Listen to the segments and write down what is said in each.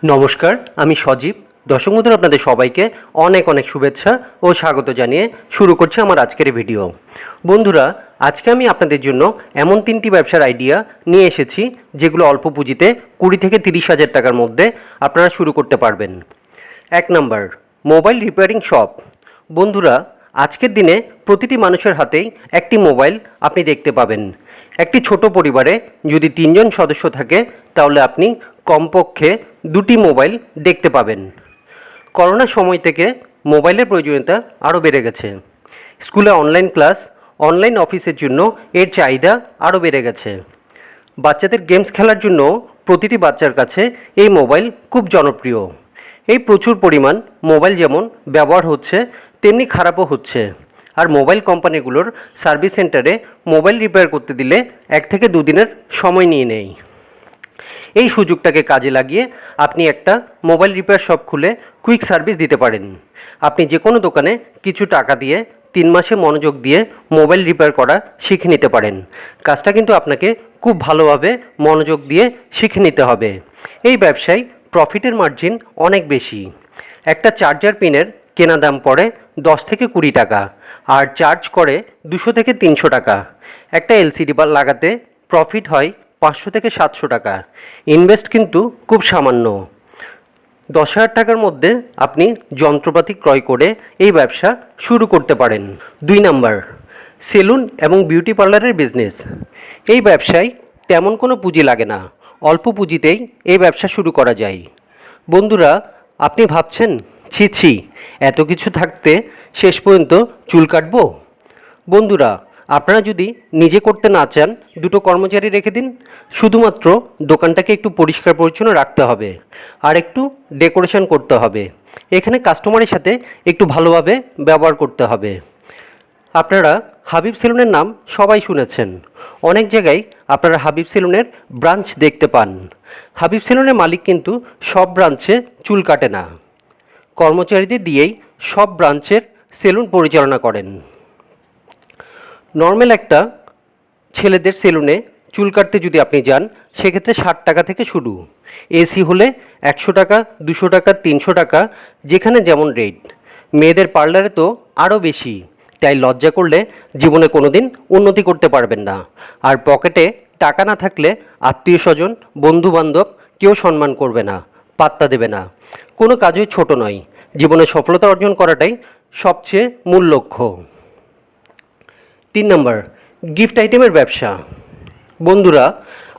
নমস্কার, আমি সজীব। দর্শক বন্ধুরা, আপনাদের সবাইকে অনেক অনেক শুভেচ্ছা ও স্বাগত জানিয়ে শুরু করছি আমার আজকের ভিডিও। বন্ধুরা, আজকে আমি আপনাদের জন্য এমন 3টি ব্যবসার আইডিয়া নিয়ে এসেছি যেগুলো অল্প পুঁজিতে 20 থেকে 30 হাজার টাকার মধ্যে আপনারা শুরু করতে পারবেন। 1 নম্বর, মোবাইল রিপেয়ারিং শপ। বন্ধুরা, আজকের দিনে প্রতিটি মানুষের হাতেই একটি মোবাইল আপনি দেখতে পাবেন। একটি ছোট পরিবারে যদি 3 জন সদস্য থাকে তাহলে আপনি কমপক্ষে 2টি মোবাইল দেখতে পাবেন। করোনার সময় থেকে মোবাইলের প্রয়োজনীয়তা আরও বেড়ে গেছে। স্কুলে অনলাইন ক্লাস, অনলাইন অফিসের জন্য এর চাহিদা আরও বেড়ে গেছে। বাচ্চাদের গেমস খেলার জন্য প্রতিটি বাচ্চার কাছে এই মোবাইল খুব জনপ্রিয়। এই প্রচুর পরিমাণ মোবাইল যেমন ব্যবহার হচ্ছে তেমনি খারাপও হচ্ছে। আর মোবাইল কোম্পানিগুলোর সার্ভিস সেন্টারে মোবাইল রিপেয়ার করতে দিলে 1 থেকে 2 দিনের সময় নিয়ে নেয়। এই সুযোগটাকে কাজে লাগিয়ে আপনি একটা মোবাইল রিপেয়ার শপ খুলে কুইক সার্ভিস দিতে পারেন। আপনি যে কোনো দোকানে কিছু টাকা দিয়ে 3 মাসে মনোযোগ দিয়ে মোবাইল রিপেয়ার করা শিখে নিতে পারেন। কাজটা কিন্তু আপনাকে খুব ভালোভাবে মনোযোগ দিয়ে শিখে নিতে হবে। এই ব্যবসায় প্রফিটের মার্জিন অনেক বেশি। একটা চার্জার পিনের কেনা দাম পড়ে 10 থেকে 20 টাকা, আর চার্জ করে 200 থেকে 300 টাকা। একটা এলসিডি লাগাতে প্রফিট হয় 500 থেকে 700 টাকা। ইনভেস্ট কিন্তু খুব সামান্য। 10,000 টাকার মধ্যে আপনি যন্ত্রপাতি ক্রয় করে এই ব্যবসা শুরু করতে পারেন। 2 নম্বর, সেলুন এবং বিউটি পার্লারের বিজনেস। এই ব্যবসায় তেমন কোনো পুঁজি লাগে না, অল্প পুঁজিতেই এই ব্যবসা শুরু করা যায়। বন্ধুরা, আপনি ভাবছেন, ছি ছি, এত কিছু থাকতে শেষ পর্যন্ত চুল কাটবো? বন্ধুরা, আপনারা যদি নিজে করতে না চান, 2টো কর্মচারী রেখে দিন। শুধুমাত্র দোকানটাকে একটু পরিষ্কার পরিচ্ছন্ন রাখতে হবে আর একটু ডেকোরেশন করতে হবে। এখানে কাস্টমারের সাথে একটু ভালোভাবে ব্যবহার করতে হবে। আপনারা হাবিব সেলুনের নাম সবাই শুনেছেন। অনেক জায়গায় আপনারা হাবিব সেলুনের ব্রাঞ্চ দেখতে পান। হাবিব সেলুনের মালিক কিন্তু সব ব্রাঞ্চে চুল কাটে না, কর্মচারীদের দিয়েই সব ব্রাঞ্চের সেলুন পরিচালনা করেন। নর্মাল একটা ছেলেদের সেলুনে চুল কাটতে যদি আপনি যান, সেক্ষেত্রে 60 টাকা থেকে শুরু। এসি হলে 100 টাকা, 200 টাকা, 300 টাকা, যেখানে যেমন রেট। মেয়েদের পার্লারে তো আরও বেশি। তাই লজ্জা করলে জীবনে কোনো দিন উন্নতি করতে পারবেন না। আর পকেটে টাকা না থাকলে আত্মীয় স্বজন, বন্ধুবান্ধব কেউ সম্মান করবে না, পাত্তা দেবে না। কোনো কাজই ছোট নয়। জীবনে সফলতা অর্জন করাটাই সবচেয়ে মূল লক্ষ্য। 3 নম্বর, গিফট আইটেমের ব্যবসা। বন্ধুরা,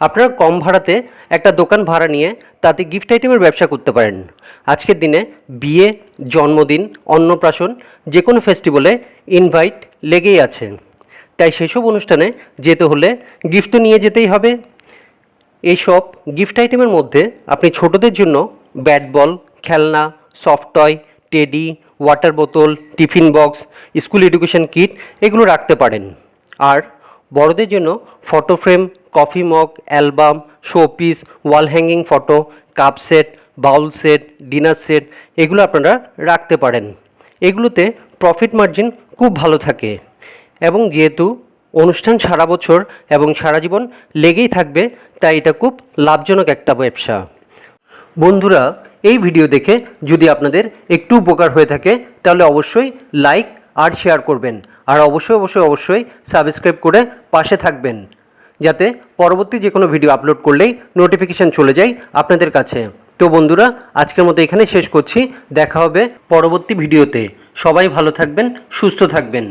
আপনারা কম ভাড়াতে একটা দোকান ভাড়া নিয়ে তাতে গিফট আইটেমের ব্যবসা করতে পারেন। আজকের দিনে বিয়ে, জন্মদিন, অন্নপ্রাশন, যে কোনো ফেস্টিভ্যালে ইনভাইট লেগেই আছে। তাই সেসব অনুষ্ঠানে যেতে হলে গিফট তো নিয়ে যেতেই হবে। এইসব গিফট আইটেমের মধ্যে আপনি ছোটদের জন্য ব্যাট বল, খেলনা, সফট টয়, টেডি, ওয়াটার বোতল, tiffin box, school education kit এগুলো রাখতে পারেন। আর বড়দের জন্য photo frame, coffee mug, album, showpiece, wall hanging photo, cup set, bowl set, dinner set এগুলো আপনারা রাখতে পারেন। এগুলোতে প্রফিট মার্জিন খুব ভালো থাকে এবং যেহেতু অনুষ্ঠান সারা বছর এবং সারা জীবন লেগেই থাকবে, তাই এটা খুব লাভজনক একটা ব্যবসা। বন্ধুরা, এই ভিডিও দেখে যদি আপনাদের একটু উপকার হয়ে থাকে তাহলে অবশ্যই লাইক আর শেয়ার করবেন, আর অবশ্যই অবশ্যই অবশ্যই সাবস্ক্রাইব করে পাশে থাকবেন, যাতে পরবর্তী যে কোনো ভিডিও আপলোড করলেই নোটিফিকেশান চলে যায় আপনাদের কাছে। তো বন্ধুরা, আজকের মতো এখানে শেষ করছি। দেখা হবে পরবর্তী ভিডিওতে। সবাই ভালো থাকবেন, সুস্থ থাকবেন।